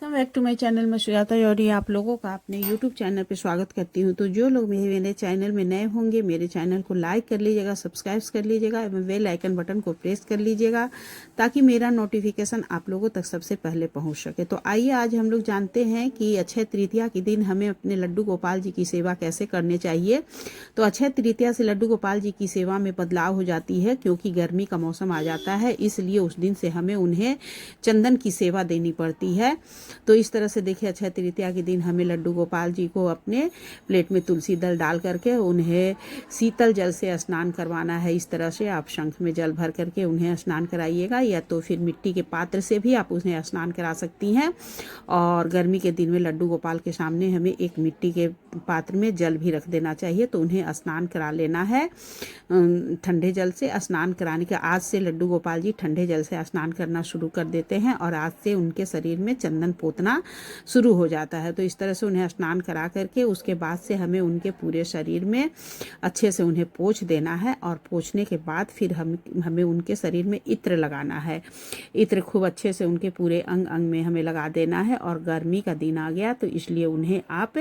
Welcome back to my channel. मैं सुजाता और आप लोगों का अपने यूट्यूब चैनल पे स्वागत करती हूँ। तो जो लोग मेरे चैनल में नए होंगे, मेरे चैनल को लाइक कर लीजिएगा, सब्सक्राइब कर लीजिएगा एवं बेल आइकन बटन को प्रेस कर लीजिएगा ताकि मेरा नोटिफिकेशन आप लोगों तक सबसे पहले पहुँच सके। तो आइए आज हम लोग जानते हैं कि अक्षय तृतीया के दिन हमें अपने लड्डू गोपाल जी की सेवा कैसे करनी चाहिए। तो अक्षय तृतीया से लड्डू गोपाल जी की सेवा में बदलाव हो जाती है क्योंकि गर्मी का मौसम आ जाता है, इसलिए उस दिन से हमें उन्हें चंदन की सेवा देनी पड़ती है। तो इस तरह से देखिए, अक्षय तृतीया के दिन हमें लड्डू गोपाल जी को अपने प्लेट में तुलसी दल डाल करके उन्हें शीतल जल से स्नान करवाना है। इस तरह से आप शंख में जल भर करके उन्हें स्नान कराइएगा, या तो फिर मिट्टी के पात्र से भी आप उन्हें स्नान करा सकती हैं। और गर्मी के दिन में लड्डू गोपाल के सामने हमें एक मिट्टी के पात्र में जल भी रख देना चाहिए, तो उन्हें स्नान करा लेना है ठंडे जल से। स्नान कराने के आज से लड्डू गोपाल जी ठंडे जल से स्नान करना शुरू कर देते हैं और आज से उनके शरीर में चंदन पोतना शुरू हो जाता है। तो इस तरह से उन्हें स्नान करा करके उसके बाद से हमें उनके पूरे शरीर में अच्छे से उन्हें पोंछ देना है, और पोंछने के बाद फिर हमें उनके शरीर में इत्र लगाना है। इत्र खूब अच्छे से उनके पूरे अंग अंग में हमें लगा देना है। और गर्मी का दिन आ गया तो इसलिए उन्हें आप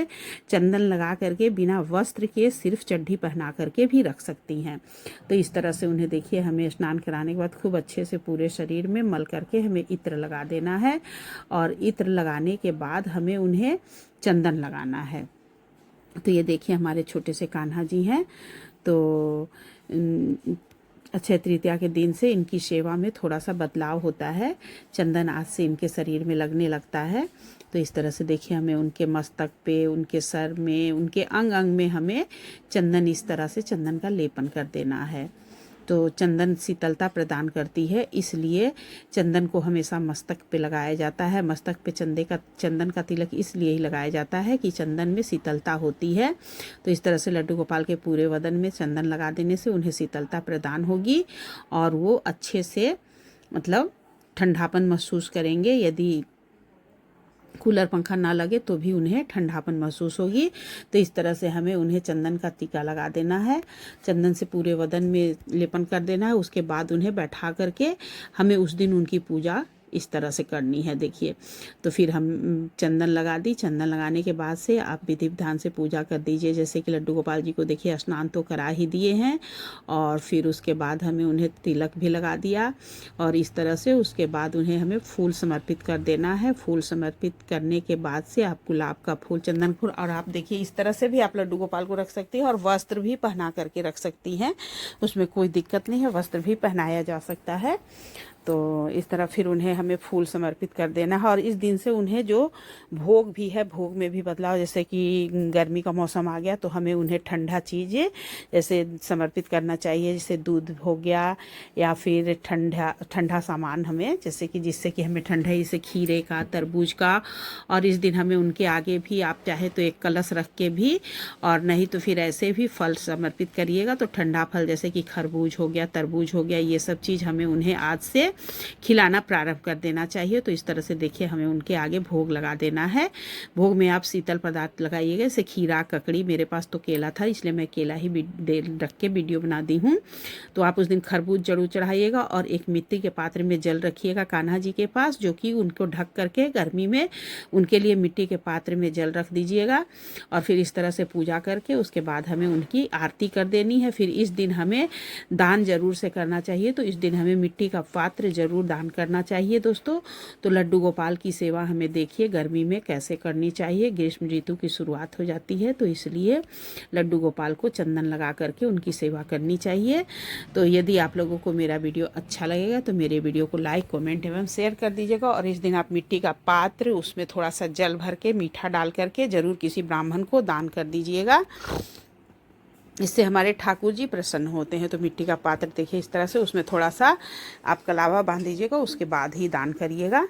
चंदन लगा करके बिना वस्त्र के सिर्फ चड्ढी पहना करके भी रख सकती हैं। तो इस तरह से उन्हें देखिए, हमें स्नान कराने के बाद खूब अच्छे से पूरे शरीर में मल करके हमें इत्र लगा देना है, और इत्र लगाने के बाद हमें उन्हें चंदन लगाना है। तो ये देखिए, हमारे छोटे से कान्हा जी हैं। तो अक्षय तृतीया के दिन से इनकी सेवा में थोड़ा सा बदलाव होता है, चंदन आज से इनके शरीर में लगने लगता है। तो इस तरह से देखिए, हमें उनके मस्तक पे, उनके सर में, उनके अंग अंग में हमें चंदन, इस तरह से चंदन का लेपन कर देना है। तो चंदन शीतलता प्रदान करती है, इसलिए चंदन को हमेशा मस्तक पे लगाया जाता है। मस्तक पे चंदन का तिलक इसलिए ही लगाया जाता है कि चंदन में शीतलता होती है। तो इस तरह से लड्डू गोपाल के पूरे बदन में चंदन लगा देने से उन्हें शीतलता प्रदान होगी और वो अच्छे से मतलब ठंडापन महसूस करेंगे। यदि कूलर पंखा ना लगे तो भी उन्हें ठंडापन महसूस होगी। तो इस तरह से हमें उन्हें चंदन का टीका लगा देना है, चंदन से पूरे बदन में लेपन कर देना है। उसके बाद उन्हें बैठा करके हमें उस दिन उनकी पूजा इस तरह से करनी है। देखिए, तो फिर हम चंदन लगा दी। चंदन लगाने के बाद से आप विधि विधान से पूजा कर दीजिए। जैसे कि लड्डू गोपाल जी को देखिए, स्नान तो करा ही दिए हैं, और फिर उसके बाद हमें उन्हें तिलक भी लगा दिया, और इस तरह से उसके बाद उन्हें हमें फूल समर्पित कर देना है। फूल समर्पित करने के बाद से आप गुलाब का फूल, चंदन फूल, और आप देखिए इस तरह से भी आप लड्डू गोपाल को रख सकती हैं, और वस्त्र भी पहना करके रख सकती हैं, उसमें कोई दिक्कत नहीं है, वस्त्र भी पहनाया जा सकता है। तो इस तरह फिर उन्हें हमें फूल समर्पित कर देना है। और इस दिन से उन्हें जो भोग भी है, भोग में भी बदलाव, जैसे कि गर्मी का मौसम आ गया तो हमें उन्हें ठंडा चीज़ें जैसे समर्पित करना चाहिए, जैसे दूध हो गया, या फिर ठंडा सामान हमें, जैसे कि जिससे कि हमें ठंडा, जैसे खीरे का, तरबूज का। और इस दिन हमें उनके आगे भी आप चाहे तो एक कलश रख के भी, और नहीं तो फिर ऐसे भी फल समर्पित करिएगा। तो ठंडा फल जैसे कि खरबूज हो गया, तरबूज हो गया, ये सब चीज़ हमें उन्हें आज से खिलाना प्रारंभ कर देना चाहिए। तो इस तरह से देखिए, हमें उनके आगे भोग लगा देना है। भोग में आप शीतल पदार्थ लगाइएगा, जैसे खीरा, ककड़ी। मेरे पास तो केला था इसलिए मैं केला ही रख के वीडियो बना दी हूँ। तो आप उस दिन खरबूज जरूर चढ़ाइएगा, और एक मिट्टी के पात्र में जल रखिएगा कान्हा जी के पास, जो कि उनको ढक करके गर्मी में उनके लिए मिट्टी के पात्र में जल रख दीजिएगा। और फिर इस तरह से पूजा करके उसके बाद हमें उनकी आरती कर देनी है। फिर इस दिन हमें दान जरूर से करना चाहिए। तो इस दिन हमें मिट्टी का पात्र जरूर दान करना चाहिए दोस्तों। तो लड्डू गोपाल की सेवा हमें देखिए गर्मी में कैसे करनी चाहिए। ग्रीष्म ऋतु की शुरुआत हो जाती है, तो इसलिए लड्डू गोपाल को चंदन लगा करके उनकी सेवा करनी चाहिए। तो यदि आप लोगों को मेरा वीडियो अच्छा लगेगा तो मेरे वीडियो को लाइक, कमेंट एवं शेयर कर दीजिएगा। और इस दिन आप मिट्टी का पात्र, उसमें थोड़ा सा जल भर के, मीठा डाल करके जरूर किसी ब्राह्मण को दान कर दीजिएगा। इससे हमारे ठाकुर जी प्रसन्न होते हैं। तो मिट्टी का पात्र देखिए इस तरह से, उसमें थोड़ा सा आप कलावा बांध दीजिएगा, उसके बाद ही दान करिएगा।